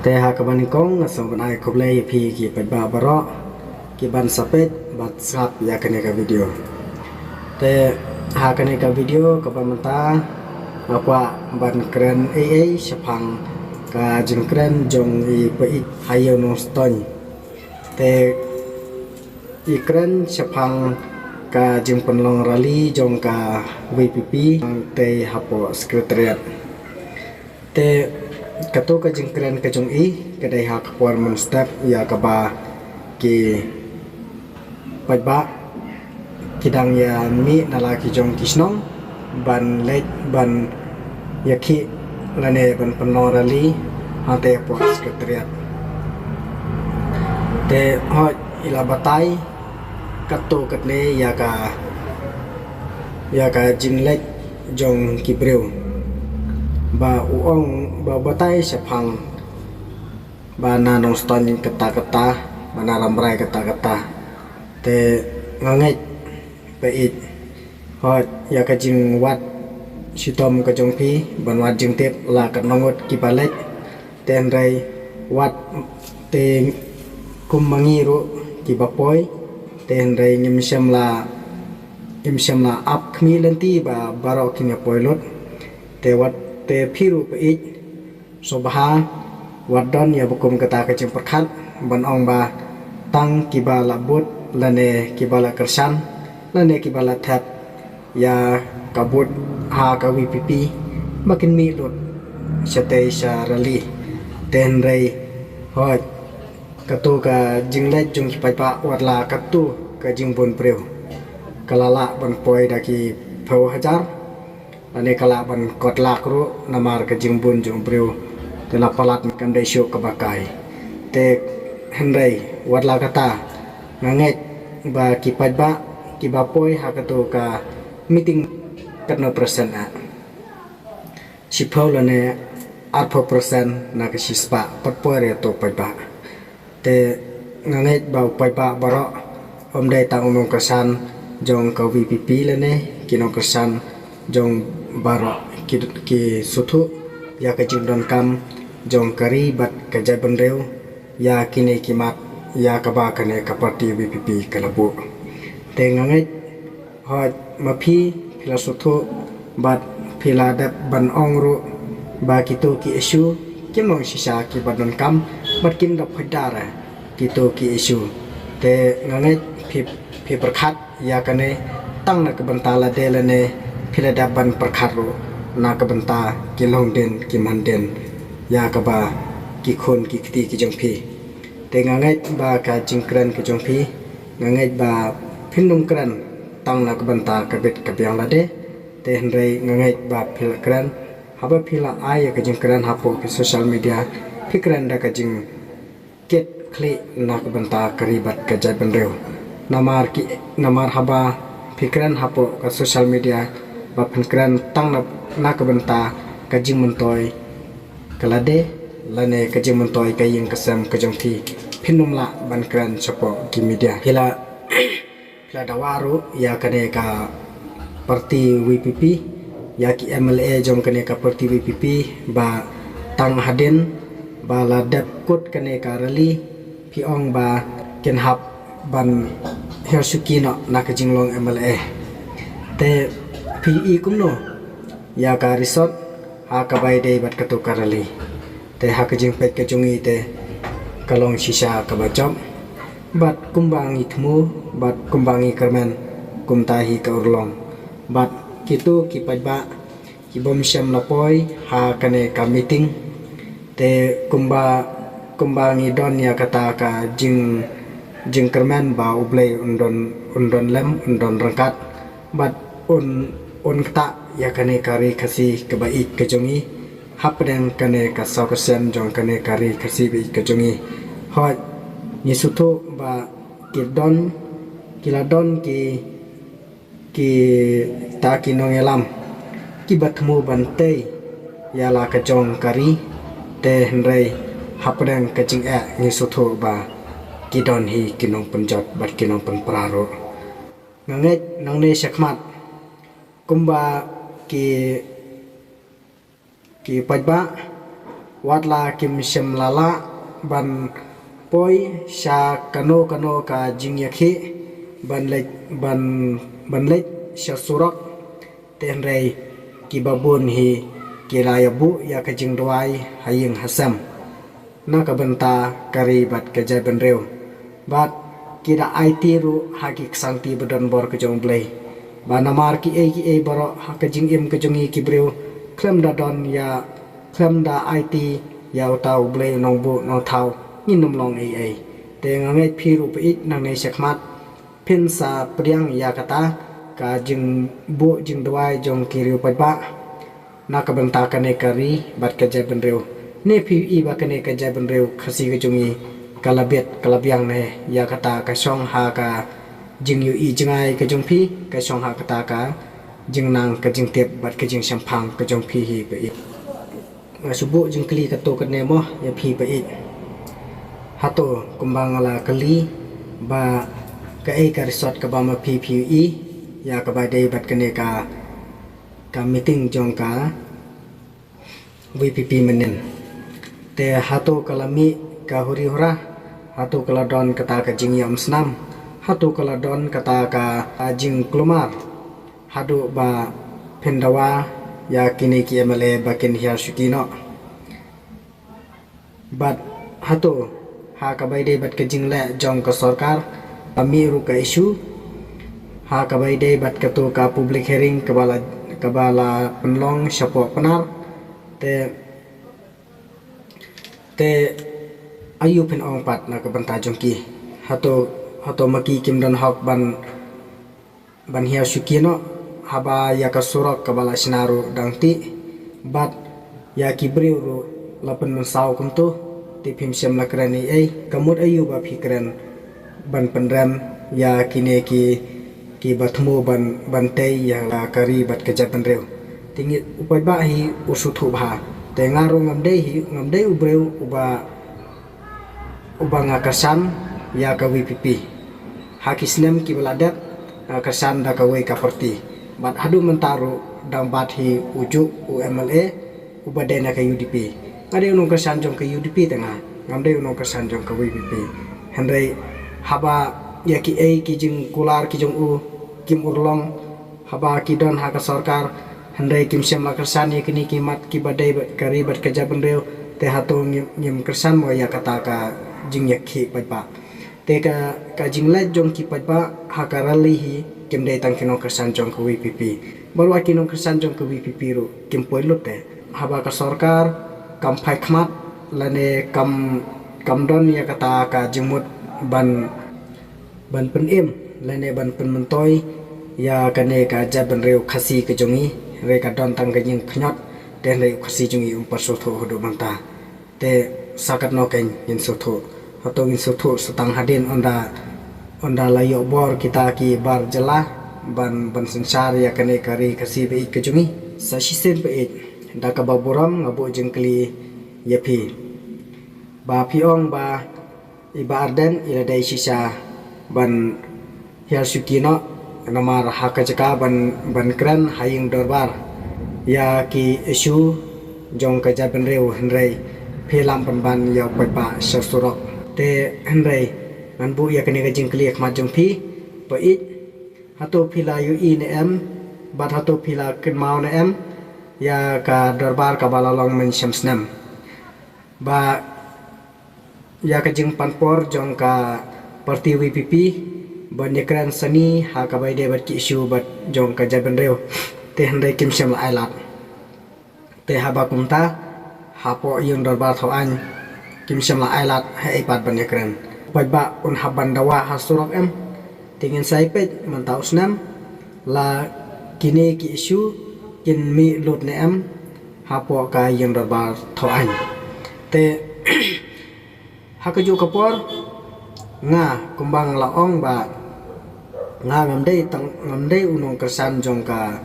แต่หากบันกงสมบัติครบเลยพี่กี่เป็นบาบาระกี่บันสเปดบัดสับอยากในกับวิดีโอแต่หากในกับวิดีโอกับบันตาapa ban keren AI sepang ka jeng keren jong I peik hayo noston te I keren sepang ka jeng penlong rally jong ka VPP te hapo sekretariat te kato ka jeng keren ka jong I kadai hak puan mon step ya ka ba ki ba kidang ya mi nalaki jong kisnong ban lek ban yaki lane ban penorali hante puas sekretariat te hot ila batai kato katne ya ka jinlek jong kibreu ba uong ba batai sepang ba nanong ston kata-kata ba naramrai kata-kata te nganget peit hot ya ka jing wat sitom ka jong pi ban wat jing tep la ka nongot ki balek ten rai wat te kumangi ro ki bapoy ten rai ngim sem la ap khmi lenti ba baro ki ne poilot te wat te phiru pe ik sobaha wat don ya bukum kata ka jing perkhat ban ong ba tang ki ba la but lane ki bala kersan lane ki bala thap ya kabut ha ka VPP makin mi lut satay sa rally ten ray hot katu ka jinglet jung pa watla katu ka jingbon preu kalala ban poi daki phau hajar ane kala ban kotlak ru namar ka jingbon jung preu tena palat kan dai syok ka bakai te henrai watla kata nganget ba ki ba ki bapoi ha katu ka meeting katno persen a sipau lane arpo persen na ka sispa patpore to paiba te ngangai bau paiba baro omdai tang umong kesan jong ka VPP lane kino kesan jong baro ki sutu ya ka jindon kam jong kari bat ka jaban reu ya kini kimat ya ka ba kane ka parti VPP kalabu te ngangai hot mapi pila sutu bat pila dap ban ongru ba kitu ki isu kimong sisa ki badan kam bat kim dap hadara kitu ki isu te ngangai phi perkhat ya kane tang na ka bantala delane pila dap ban perkhat ru na ka banta ki long den ki manden ya ka ba ki khon ki kiti ki jong phi te ngangai ba ka jingkran ki jong phi ngangai ba phinum kran tang na banta kabit kabyang lade te henrei ngangai ba phil kran haba phila ai ka jing kran hapo ke social media fikran da ka jing ket kli na banta karibat ka jai benreu namar haba fikran hapo ka social media ba fikran tang na ka banta ka jing mentoy kalade lane ka jing mentoy ka ying kasam ka jong thi phinum la ban kran chapo ki media hila dawaru ya kane ka parti VPP ya ki MLA jom kane ka parti VPP ba tang haden ba la dep kut kane ka rally pi ong ba ken hap ban hersuki no na ka jinglong MLA te PE kumno ya ka resort ha ka bai dei bat ka to ka rally te ha ka jing pet ka jungi te kalong sisa ka ba jom bat kumbangi thmu bat kumbangi kermen kumtahi ka urlong bat kitu ki pajba ki bom syam lapoi ha kane ka meeting te kumbangi don ya kata ka jing kermen ba ublei undon lem undon rangkat bat un kta ya kane kari khasi ka bai ka jongi hapden kane ka saukasen jong kane kari khasi bi ka jongi hot ni sutu ba kiladon ki ta ki nongelam ki batmu bante ya la ka jong kari te henrei hapdang ka jing a ni sutu ba ki don hi kinong penjot bat kinong pen praro nganget nang ne sakmat kumba ki pajba watla kim shem lala ban poi sha kano ka jingyakhi ban lek sha surak ten rei ki babun hi ki layabu ya ka jingdwai haying hasam na ka banta kari bat ka jaban reu bat kida IT ru haki ksanti badan bor ka jong blai ba namar ki e baro ha ka jing im ka jongi ki breu klem da don ya klem da IT ya tau blai nong bu no thau ninom long ai te ngai phiru pe ik nang nei sakmat phin sa priang ya kata ka jing bu jing dwai jong kiriu pajba na ka banta ka ne kari bat ka jaban reu ne phi i ba ka ne ka jaban reu khasi ka jongi kalabet kalabyang ne ya kata ka song ha ka jing yu i jingai ka jong phi ka song ha kata ka jing nang ka jing tep bat ka jing sampang ka jong phi hi pe i subu jing kli ka to ka ne mo ya phi pe i hato kumbang la kali ba ka e ka resort ka ba ma phi i ya ka ba dei bat ka ne ka meeting jong ka VPP menen te hato kalami ka huri hura hatu kala don kata ka jing yam snam hatu kala don kata ka jing klumar hadu ba pendawa ya kini ki MLA bakin hiar shukino bat hatu ha ka baide bat ka jing le jong ka sarkar amiru ka issue ha ka baide bat ka tu ka public hearing kabala penlong syapo penar te ayu pen ong pat na ka banta jongki hato maki kim dan hok ban hiya shukino haba ya ka surak kabala sinaru dangti bat ya kibriu lapan saw kuntu ti phim sem lakrani ai kamut ayu ba fikran ban penram ya kine ki bathmu ban tei ya kari bat ka jaban reu tingi upai ba hi usuthu bha te ngaro ngamde ubreu ubang akasan ya ka VPP hakisnem ki baladat akasan da ka we ka parti bat hadu mentaru dang bat hi uju UMLA ubadena ka UDP ade unong kasan jong ka UDP tanga ngamde unong kasan jong ka VPP hendai haba ya ki ki jing kular ki jong u kim urlong haba ki don ha ka sarkar hendai kim sem la kasan ya kini kimat ki badai kari bat ka jaban reu te hatu ngim kasan mo ya kata ka jing yakhi pajba te ka jing la jong ki pajba hakarali hi kim dei tang kino kasan jong ka VPP balwa kino kasan jong ka VPP ru kim poilot te haba ka sarkar kam phai khmat lane kam don ya kata ka jingmut ban pen em lane ban pen mentoy ya kane ka jaban reu khasi ka jongi re ka don tang ka jing khnyot te re khasi jongi pasho tho hodo banta te sakat no ken yin so tho hato yin so tho satang hadin onda layo bor kita ki bar jala ban sansar ya kane kari khasi be ka jongi sashi sen be da ka baburam ngabu jengkli yapi ba piong ba iba arden ila dai sisa ban hial sukino namar haka jaka ban kran haying dorbar ya ki isu jong ka jaban reu henrei phelam ban ya pa sasurok te henrei nan bu ya kani ka jingkli khmat jong phi pa I hatu phila yu I ne em bat hatu phila kin mau ne em ya ka dorbar ka balalong men shamsnam ba ya ka jing panpor jong ka parti VPP banyakran sani ha ka bai de bat ki issue bat jong ka jaban reu te handai kim sem la ailat te ha ba kumta ha po yung darbar tho an kim sem la ailat ha ai pat banyakran bai ba un ha bandawa ha surok em tingin sai pet man ta usnam la kini ki issue kin mi lut ne em ha po ka yung darbar tho an te ha ka ju kapor nga kumbang laong ba nga ngamde unong kersan jong ka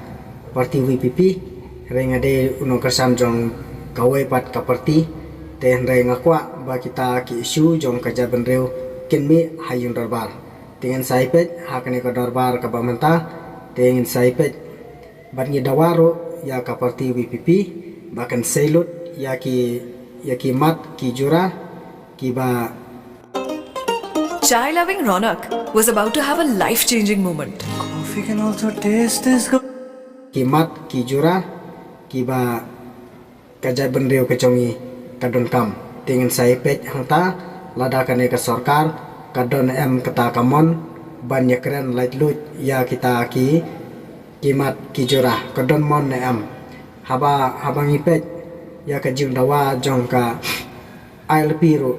parti VPP rengade unong kersan jong kawe pat ka parti te hendai ngakwa ba kita ki isu jong ka jaban reu kinmi hayung darbar dengan saipet hakane ka darbar ka bamanta dengan saipet bat ni dawaro ya ka parti VPP bahkan selut ya ki mat ki jura ki ba. Chai loving Ronak was about to have a life-changing moment. Coffee can also taste this. Ki mat ki jura ki ba kajai bendeu kecongi kadon kam dengan saya pej hangta lada kane ka sarkar kadon kata kamon banyak keren light lut ya kita ki mat ki jura kadon mon haba ngipej ya ka jing dawa jong ka ILP ru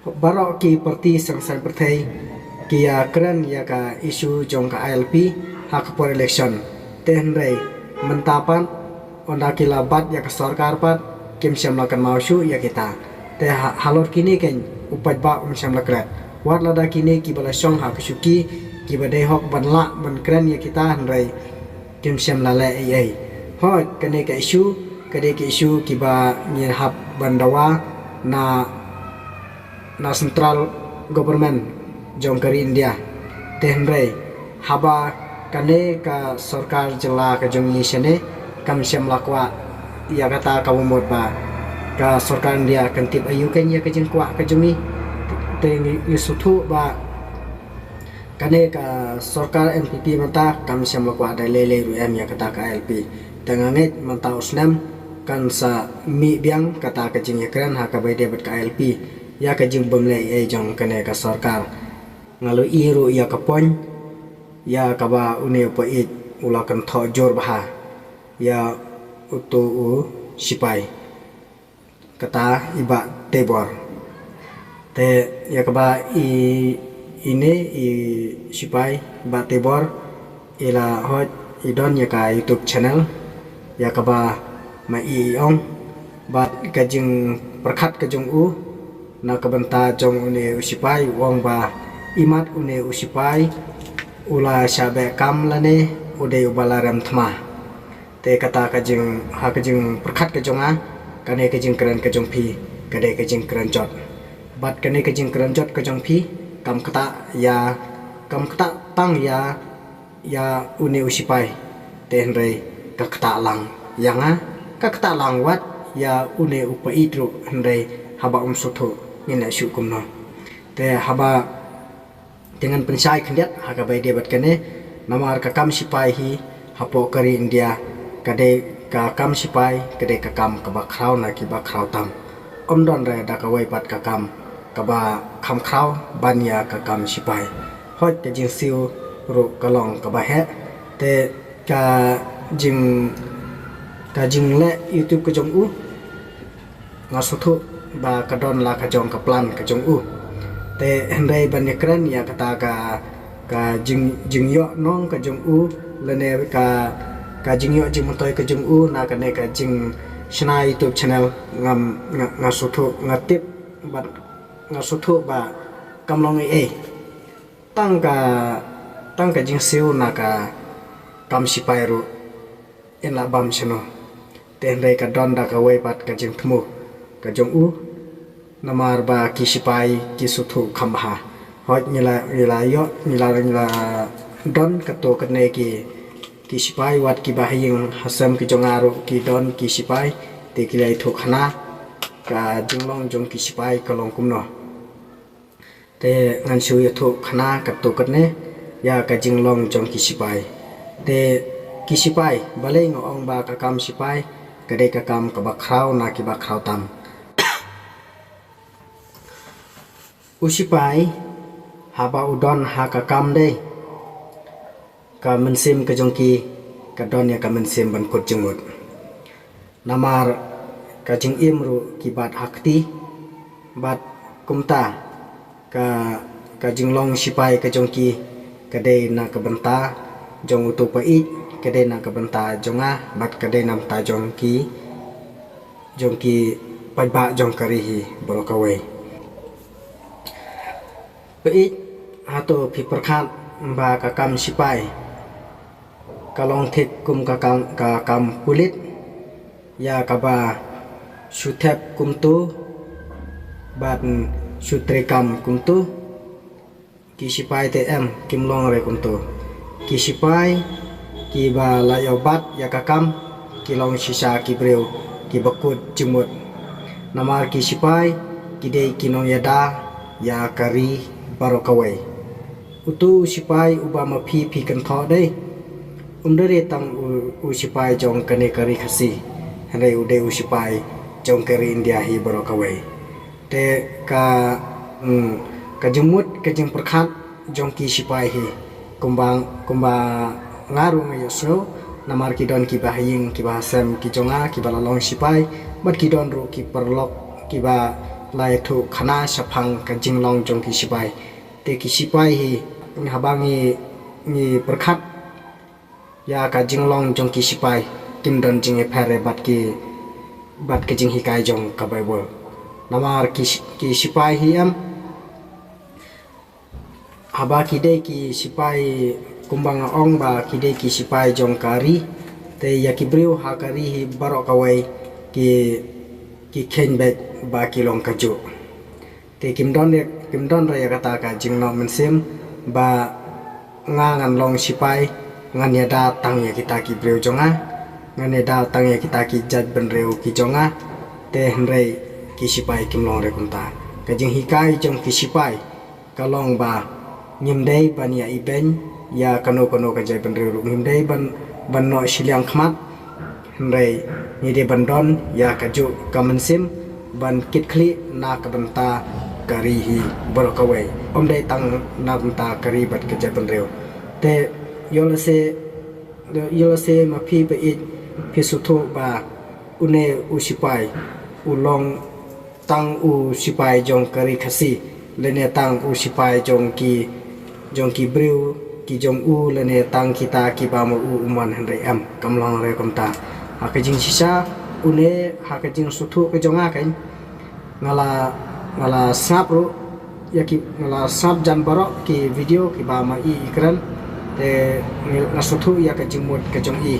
barok ki parti sang pertai ki ya keren ya ka isu jong ka ILP hak por election tenrei mentapan onda kilabat ya ka sarkar pat kim syam lakan maushu ya kita te halor kini ken upat ba syam lakrat wat lada kini ki bala song ha kusuki ki badai hok banla ban keren ya kita henrei kim syam lale ai hot kene ka isu kade ki isu ki ba nyir hap bandawa na central government jong kari India te henrei haba kane ka sarkar jela ka jong yisene kam syam lakwa ya kata kamu mod ba ka sarkar India kan tip ayu kan ya ka jeng kwa ka jumi te ni sutu ba kane ka sarkar NPP mata kam syam lakwa da lele ru ya kata ka LP tenganget mata usnam kan sa mi biang kata ka jeng yakran ha ka bai debat ka LP ya ka jeng bamle ai jong kane ka sarkar ngalu iru ya ka pon ya ka ba une pait ulakan tho jor bah ya utu sipai kata iba tebor te ya kaba ini sipai ba tebor ila hot idon ya ka YouTube channel ya kaba ma ong ba kajing perkhat kajung na kabanta jong une usipai wong ba imat une usipai ula sabe kam lane ude ubalaram thma te kata kajing perkhat kajonga kane kajing keren kajong phi kade kajing keren jot bat kane kajing keren jot kajong phi kam kata tang ya une usipai te henrei ka kata lang yanga ka kata lang wat ya une upai tru henrei haba suthu ngina syukumno te haba dengan pensai kendiat haga bai debat kane namar ka kam sipai hi hapo kari India kade ka kam sipai kade ka kam ka ba khrau na ki ba khrau tam omdon re da ka wai pat ka kam ka ba kham khrau banya ka kam sipai hot ke jing siu ru ka long ka ba he te ka jing le YouTube ka jong ngasuthu ba ka don la ka jong ka plan ka jong te henrei banyak keren ya kata ka jing yo nong ka jong lene ka jing yo jing motoy ka jong na ka ne ka jing shna YouTube channel ngasuthu ngatip ba ngasuthu ba kamlong tang ka jing siu na ka kam sipai ru en la bam chano te henrei ka don da ka wei pat ka jing thmu ka jong namar ba kisipai kisuthu khamha hot nila don kato kene kisipai wat ki bahing hasam ki jongaru ki don kisipai te kilai thu khana ka jinglong jong kisipai kalong kumno te ngan su ya thu khana kato kene ya ka jinglong jong kisipai te kisipai baleng ong ba ka kam sipai kade ka kam ka ba khrau na ki ba khrau tam usipai haba udon ha ka kam de ka mensim ka jongki ka don ya ka mensim ban kut jengmut namar ka jing imru ki bat hakti bat kumta ka jinglong sipai ka jongki ka de na ka benta jong utu pai ka de na ka benta jonga bat ka de nam ta jongki pai ba jong karihi borokawai pai hato phi perkhat ba ka kam sipai kalong thik kum ka kam pulit ya ka ba suthep kum tu ban sutre kam kum tu ki sipai te kim long re kum tu ki sipai ki ba la yobat ya kakam ki long shisha ki breu ki bakut jumut namar ki sipai ki dei ki nong yada ya kari barokawai utu sipai uba ma phi kan tho dei umdere tang u sipai jong kane kari khasi hande ude u sipai jong kari India hi barokawai te ka jumut ka jing perkhat jong ki sipai hi kumba ngaru ngayo so namar ki don ki bahing ki bahasam ki jonga ki balalong sipai bat ki don ru ki perlok ki ba lai thu khana saphang ka jinglong jong ki sipai te ki sipai hi habangi ni perkhat ya ka jinglong jong ki sipai kim don jing e phare bat ke jing hi kai jong ka bible namar ki sipai hi am haba ki de ki sipai kumbang ong ba ki de ki sipai jong kari te ya ki breu ha kari hi barok kawai ki khen bet ba ki long kaju te kim don ra ya kata ka jing no mensem ba ngan long sipai ngan ya da tang ya kita ki breu jonga ngan ya da tang ya kita ki jat ben reu ki jonga te hnrei ki sipai kim long re kunta ka jing hi kai jong ki sipai ka long ba nyim dei ban ya iben ya kano ka jai ban reu nyim dei ban no shiliang khmat hnrei ni de ban don ya kaju kamensim ban kit khli na ka banta kari hi borokawai dei tang na banta kari bat ka jai ban reu te yolase ma phi pe it phi sutho ba une usipai ulong tang u sipai jong kari khasi lene tang u sipai jong ki breu ki jong u lene tang kita ki ba mo u man handai am kamlang re komta hakajing sisa une hakajing suthu ke jonga kain ngala sap ro yaki ngala sap jan barok ki video ki ba ma i ikran te na suthu ya ka jingmut ke jong i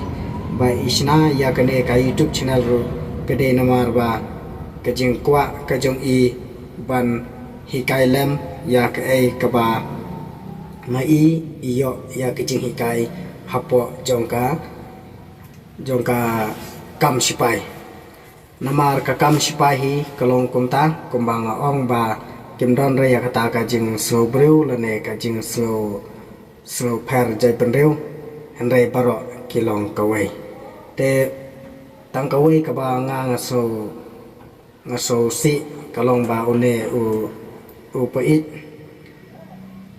ba isna ya kane ka YouTube channel ro kede namar ba ke jing kwa ke jong i ban hikai lem ya ke ai ka ba ma i iyo ya ke jing hikai hapo jongka kam sipai namar ka kam sipai hi kalong kumta kumbanga ong ba kimdon re ya kata ka jing slow breu lane ka jing slow per jai penreu henrei baro kilong kawai te tang kawai ka ba ngaso si kalong ba une u pait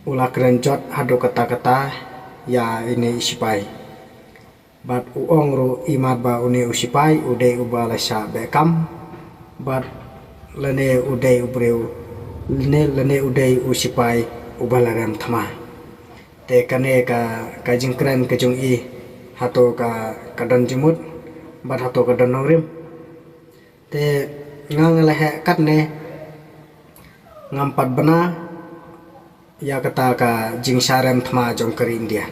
ula krenjot hado kata ya ini sipai bat uong ro imat ba une usipai ude ubala sha bekam bat lene ude ubreu lene ude usipai ubalaram thama te kane ka jingkran ka jong i hato ka dan jimut bat hato ka dan nongrim te ngang lehe kat ne ngampat bana ya kata ka jing sarem thama jong kari India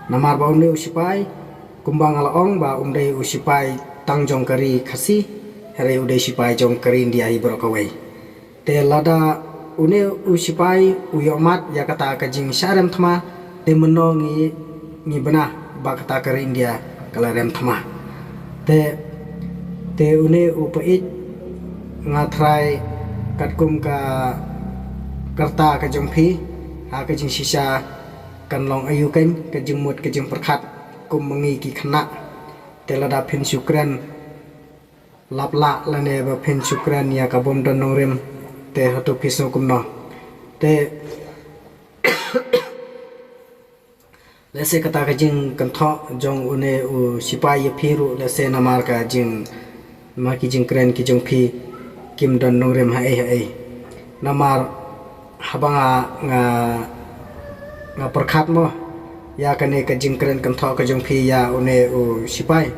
namar ba une usipai kumbang alaong ba umdei usipai tang jong kari khasi here udei sipai jong kari India hi borokawai te lada une usipai uyomat ya kata ka jing sarem thama te menongi ni bana ba kata kari India kalarem thama te une upait ngathrai katkum ka karta ka jong phi ha ka jing sisa kan long ayu kan ka jing mut ka jing perkhat kum mengi ki khna telada phin sukran lapla lane ba phin sukran ya ka bom don nongrim te hatu phiso kumno te lese kata ka jing kan tho jong une u sipai ye phiru lese namar ka jing ma ki jing kren ki jong phi kim don nongrim ha ai namar habanga nga perkhat mo ya kane ka jingkren kan tho ka jong phi ya une u sipai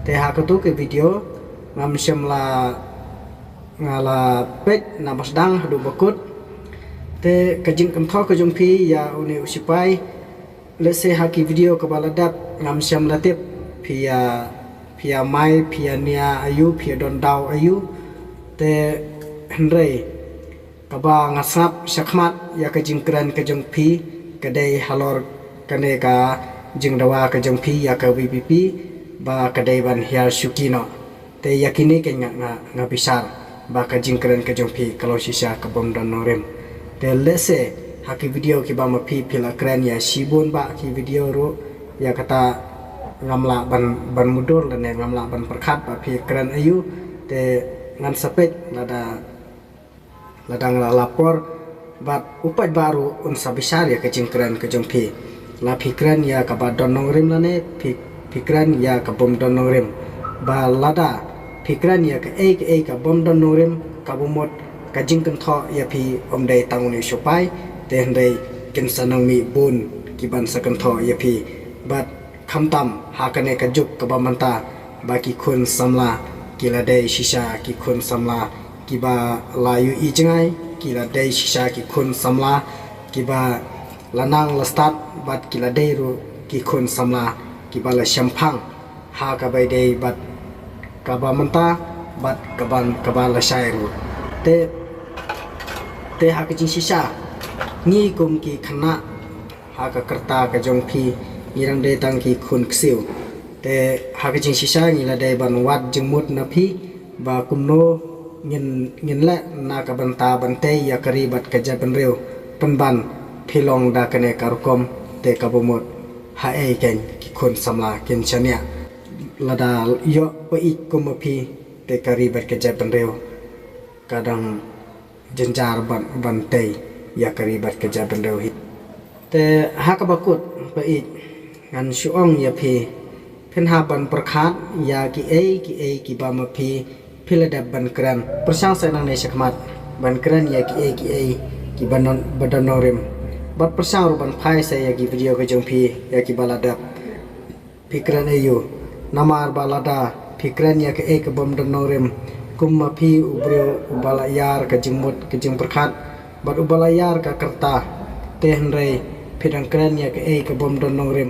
te ha ka tu ke video ngam semla ngala pet na basdang hadu bakut te ka jing kan tho ka jong phi ya une u sipai lese ha ki video ka baladap ngam semla tip phia mai phia nia ayu phia don daw ayu te hnrei ka ba ngasap sakhmat ya ka jingkren ka jong phi kadai halor kane ka jeng dawa ke jong pi ya ke VPP ba kedai ban hial syukino te yakini ke nga bisar ba ka jingkren ke jong pi kalau sisa ke bom dan norem te lese haki video ki ba ma pi pila kren ya sibun ba ki video ro ya kata ngamla ban mudur dan ngamla ban perkat ba pi kren ayu te ngan sepet lada ngala lapor bat upat baru unsa besar ya ke jingkren ke jong pi la pikran ya ka ba don nongrim lane pikran ya ka bom don nongrim ba lada pikran ya ka ka bom don nongrim ka bomot ka jingkan tho ya pi omdai tanguni sopai te handai kin sanang mi bun ki ban sakan tho ya pi bat khamtam ha kane ka juk ka ba manta ba ki khun samla ki la dei shisha ki khun samla ki ba layu I jangai ki la dei shisha ki khun samla ki ba lanang la start bat ki la dei ru ki khun samla ki ba la shampang ha ka bai dei bat ka ba manta bat ka ba la shai ru te ha ka jing shisha ni kum ki khana ha ka karta ka jong phi irang dei tang ki khun ksiu te ha ka jing shisha ni la dei ban wat jing mut na phi ba kumno ngin la na ka banta bante ya kari bat ka ja ban reu ban philong da kane karkom te ka bomot ha ken ki khun samla ken chania lada yo pa ik kum phi te kari bat ka ja ban reu kadang jenjar bante ya kari bat ka ja ban reu te ha ka bakut pa ik ngan suong ya phi pen ha ban prakhat ya ki ki ba ma phi philadab ban kran persang sanang ne sakmat ban kran ya ki badan norim bat persang ru ban phai sa ya ki video ke jong phi ya ki baladap pikran ayu namar balada pikran ya ke bom dan norim kum ma phi ubreu ubalayar ka jingmut ke jing prakhat bat ubalayar ka karta te hanrei phidang kran ya ke bom dan norim